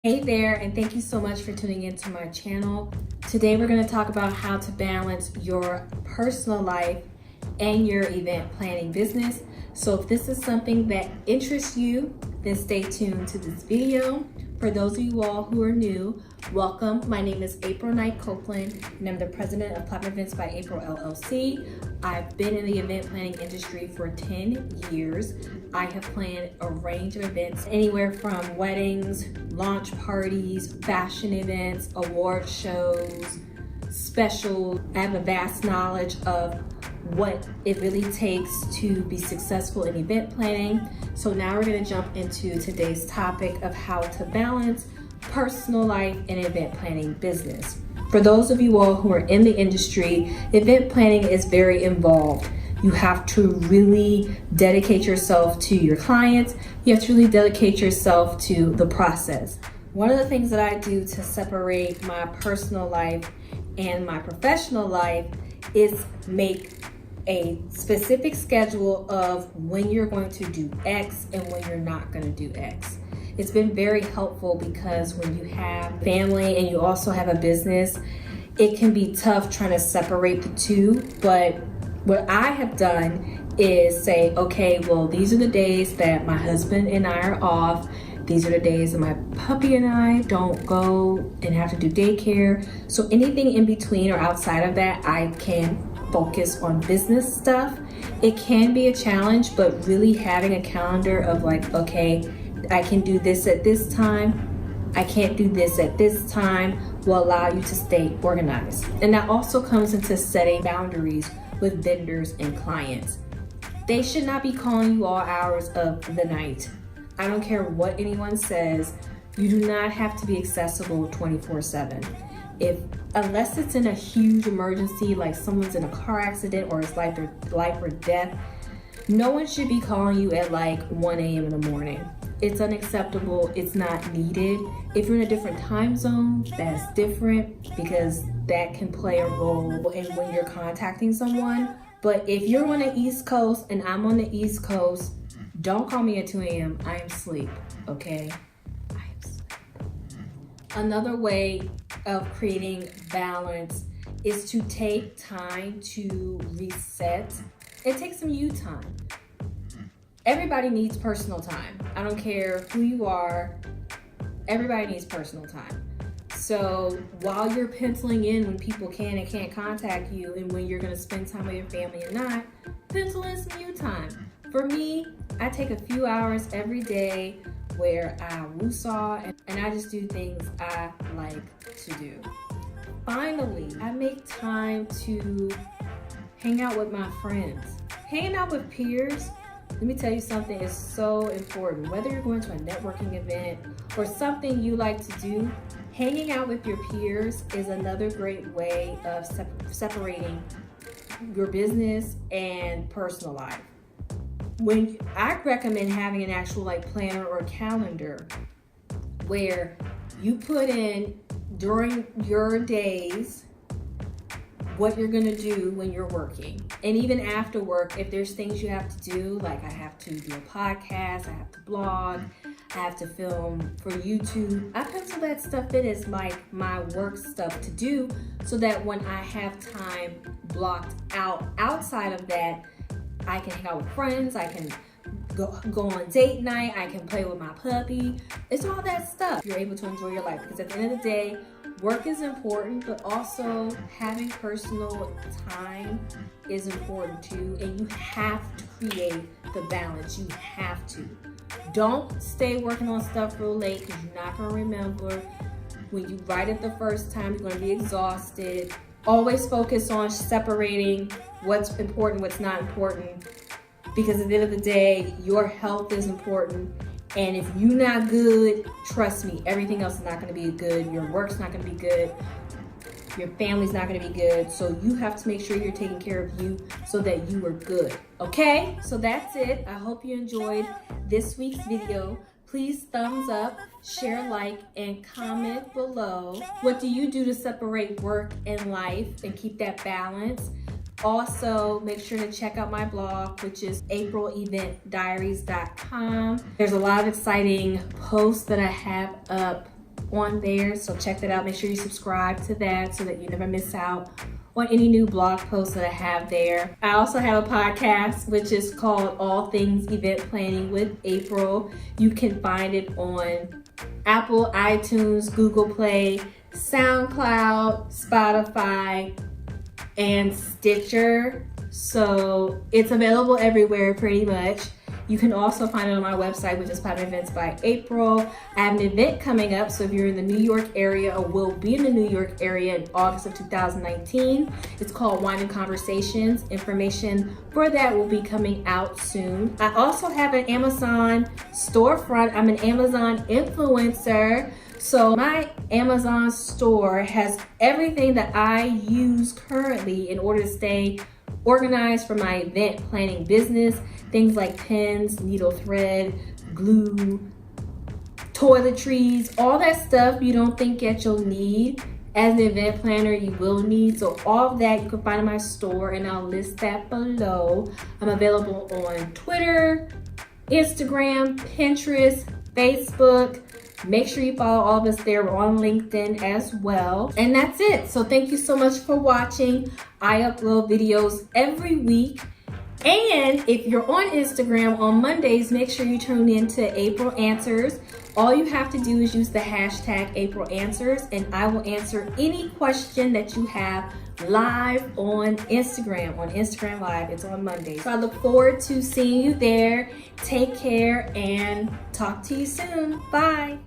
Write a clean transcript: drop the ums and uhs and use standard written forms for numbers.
Hey there, and thank you so much for tuning into my channel. Today we're going to talk about how to balance your personal life and your event planning business. So if this is something that interests you, then stay tuned to this video. For those of you all who are new, welcome. My name is April Knight-Copeland, and I'm the president of Platinum Events by April LLC. I've been in the event planning industry for 10 years. I have planned a range of events, anywhere from weddings, launch parties, fashion events, award shows, special. I have a vast knowledge of what it really takes to be successful in event planning. So now we're going to jump into today's topic of how to balance personal life and event planning business. For those of you all who are in the industry, event planning is very involved. You have to really dedicate yourself to your clients. You have to really dedicate yourself to the process. One of the things that I do to separate my personal life and my professional life is make a specific schedule of when you're going to do X and when you're not going to do X. It's been very helpful because when you have family and you also have a business, it can be tough trying to separate the two. But what I have done is say, okay, well, these are the days that my husband and I are off. These are the days that my puppy and I don't go and have to do daycare. So anything in between or outside of that, I can focus on business stuff. It can be a challenge, but really having a calendar of like, okay, I can do this at this time, I can't do this at this time, will allow you to stay organized. And that also comes into setting boundaries with vendors and clients. They should not be calling you all hours of the night. I don't care what anyone says, you do not have to be accessible 24/7. Unless it's in a huge emergency, like someone's in a car accident or it's life or death, no one should be calling you at like 1 a.m. in the morning. It's unacceptable, it's not needed. If you're in a different time zone, that's different because that can play a role in when you're contacting someone. But if you're on the East Coast and I'm on the East Coast, don't call me at 2 a.m. I am asleep, okay? I am asleep. Another way of creating balance is to take time to reset and take some you time. Everybody needs personal time. I don't care who you are, everybody needs personal time. So while you're penciling in when people can and can't contact you and when you're gonna spend time with your family or not, pencil in some you time. For me, I take a few hours every day where I woosah and I just do things I like to do. Finally, I make time to hang out with my friends. Hanging out with peers, let me tell you something, is so important. Whether you're going to a networking event or something you like to do, hanging out with your peers is another great way of separating your business and personal life. I recommend having an actual like planner or calendar where you put in during your days what you're gonna do when you're working. And even after work, if there's things you have to do, like I have to do a podcast, I have to blog, I have to film for YouTube, I pencil that stuff in as like my work stuff to do so that when I have time blocked out outside of that, I can hang out with friends, I can go on date night, I can play with my puppy. It's all that stuff. You're able to enjoy your life because at the end of the day, work is important, but also having personal time is important too. And you have to create the balance. You have to. Don't stay working on stuff real late because you're not going to remember. When you write it the first time, you're going to be exhausted. Always focus on separating what's important, what's not important, because at the end of the day, your health is important. And if you're not good, trust me, everything else is not going to be good. Your work's not going to be good. Your family's not going to be good. So you have to make sure you're taking care of you so that you are good. Okay? So that's it. I hope you enjoyed this week's video. Please thumbs up, share, like, and comment below. What do you do to separate work and life and keep that balance? Also, make sure to check out my blog, which is aprileventdiaries.com. There's a lot of exciting posts that I have up on there, so check that out. Make sure you subscribe to that so that you never miss out on any new blog posts that I have there. I also have a podcast which is called All Things Event Planning with April. You can find it on Apple, iTunes, Google Play, SoundCloud, Spotify, and Stitcher. So it's available everywhere pretty much. You can also find it on my website, which is Platinum Events by April. I have an event coming up, so if you're in the New York area or will be in the New York area in August of 2019, it's called Wine and Conversations. Information for that will be coming out soon. I also have an Amazon storefront. I'm an Amazon influencer. So my Amazon store has everything that I use currently in order to stay organized for my event planning business. Things like pens, needle thread, glue, toiletries, all that stuff you don't think that you'll need. As an event planner, you will need. So all of that you can find in my store, and I'll list that below. I'm available on Twitter, Instagram, Pinterest, Facebook. Make sure you follow all of us there. We're on LinkedIn as well. And that's it. So thank you so much for watching. I upload videos every week. And if you're on Instagram on Mondays, make sure you tune in to April Answers. All you have to do is use the hashtag April Answers, and I will answer any question that you have live on Instagram. On Instagram Live, it's on Mondays. So I look forward to seeing you there. Take care and talk to you soon. Bye.